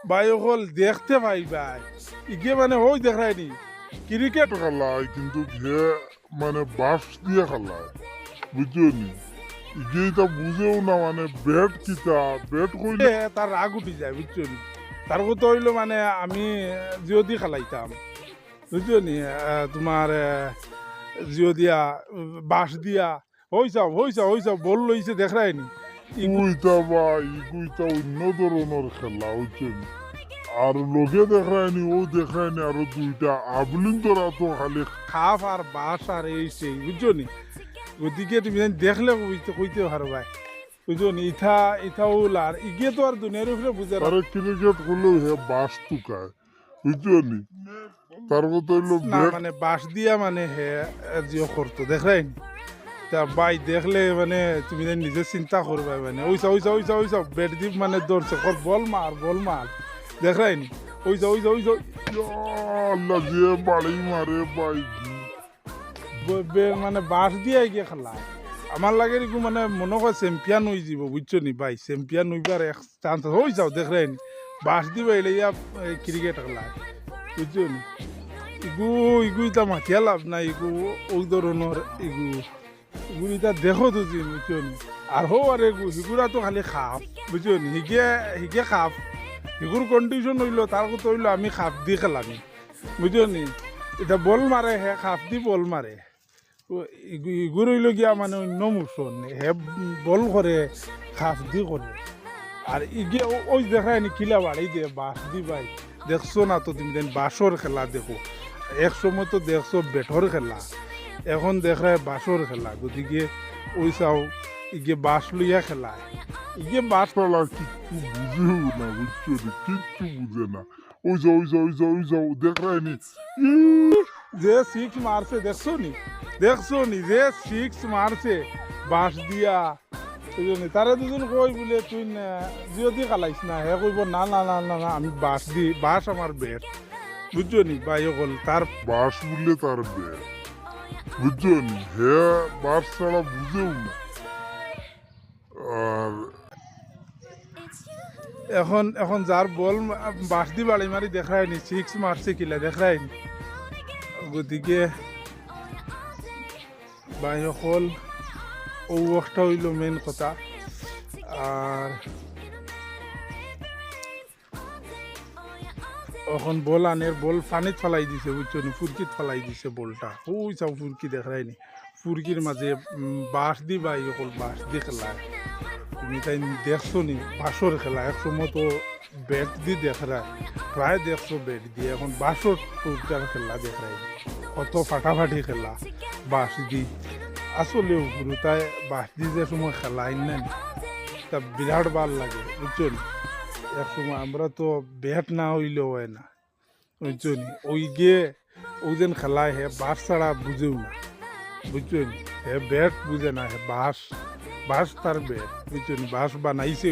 ভাই হল দেখতে ভাই ভাই ইগে মানে ওই দেখায়নি ক্রিকেট খেলায় কিন্তু ঘে মানে বাঁশ দিয়ে খেলায় বুঝছো নি ইগেইটা বুঝেও না মানে ব্যাট কিতা ব্যাট কইলে তার রাগ উঠি যায় বুঝছো নি তার কথা হইলো মানে আমি জিও দিয়ে খেলাইতাম বুঝছো নি তোমার জিও দিয়া বাঁশ দিয়া হইসাও বল লইছে দেখায়নি ইগুইতা বা ইগুইতা অন্য ধরনের খেলা হচ্ছে আর লোকে দেখায়নি ও দেখায়নি আরো দুইটা আবলিন তোরা তো খালি খাপ আর বাঁশ আর এই সেই বুঝছো নি গতিকে তুমি দেখলে কইতে পারো ভাই বুঝছো নি ইথা ওল আর ইগে তো আর দুনিয়ার উপরে বুঝে আরে ক্রিকেট করলেও হে বাস টুকায় বুঝছো নি তার কথা হইলো না মানে বাঁশ দিয়া মানে হে জিও করতো দেখাই তা ভাই দেখলে মানে তুমি নিজে চিন্তা করবা মানে ওইসা বেড দ্বীপ মানে দৌড়ছে কর বল মার দেখাই নি ওইসা আল্লাহ যে বাড়ি মারে ভাই মানে বাঁশ দিয়ে গিয়ে খেলায় আমার লাগে মানে মনে হয় চ্যাম্পিয়ন হয়ে যাব বুঝছো নি ভাই চ্যাম্পিয়ন হইবার এক চান্স হয়ে যাও দেখাই নি বাঁশ দিবা এলে ইয়া ক্রিকেট খেলায় বুঝছো নি ইগু ইতা মাথিয়া লাভ নাই ওই ধরনের ইগুড়িটা দেখো তো যে বুঝছো নি আর হো আর হিগুড়া তো খালি খাপ বুঝছো নি হিগে খাপ হিগুর কন্ডিশন হইলো তার কথা হইলো আমি খাপ দি খেলামি বুঝছো নি এটা বল মারে হে খাপ দি বল মারে ইগুর হইলো গিয়া মানে অন্য মোশন হে বল করে খাপ দি করে আর ইগে ওই দেখায় নি কিলা বাড়ি দিয়ে বাঁশ দি ভাই দেখছো না তো তুমি বাঁশর খেলা দেখো এক সময় তো দেখছো বেটর খেলা এখন দেখায় বাঁশর খেলা গতিকে ওই চাও ইগে বাঁশ লইয়া খেলায় ইগে বাঁশ খেলা কিচ্ছু বুঝেও না বুঝছো নি কিচ্ছু বুঝে না ওই যাও দেখায়নি যে সিক্স মারছে দেখছো নি যে সিক্স মারছে বাঁশ দিয়া তারা দুজন কই বলে তুই জিও দিয়ে খালাইস না হে কইব না আমি বাঁশ আমার বেট বুঝছো নি ভাই হল তার বাস বললে তার ব্যাট বুঝছো নি হে বাস ছাড়া বুঝেও না আর এখন যার বল বাঁশ দি বাড়ি মারি দেখায়নি সিক্স মারছে কিলা দেখায়নি গতিকে ভাই হল ও একটা হইল মেন কথা আর এখন বল আনের বল পানিত ফেলাই দিছে বুঝছো নি ফুরকিত ফেলাই দিছে বলটা ওই চাও ফুরকি দেখায়নি ফুরকির মাঝে বাঁশ দি ভাই অকল বাঁশ দি খেলায় তুমি তাই দেখছো নি বাঁশর খেলা এক সময় তো ব্যাট দি দেখায় প্রায় দেখছো ব্যাট দিয়ে এখন বাঁশর টুকটার খেলা দেখায় কত ফাটাফাটি খেলা বাঁশ দি আসলেও গুরু তাই বাঁশ দি যে সময় খেলাই না তা বিরাট ভাল লাগে বুঝছো নি এক সময় আমরা তো ব্যাট না হইলেও হয় না বুঝছো নি ওই গিয়ে ওই যেন খেলায় হে বাঁশ ছাড়া বুঝেও না বুঝছো নি হে ব্যাট বুঝে না হে বাঁশ তার ব্যাট বুঝছো নি বাঁশ বানাইছে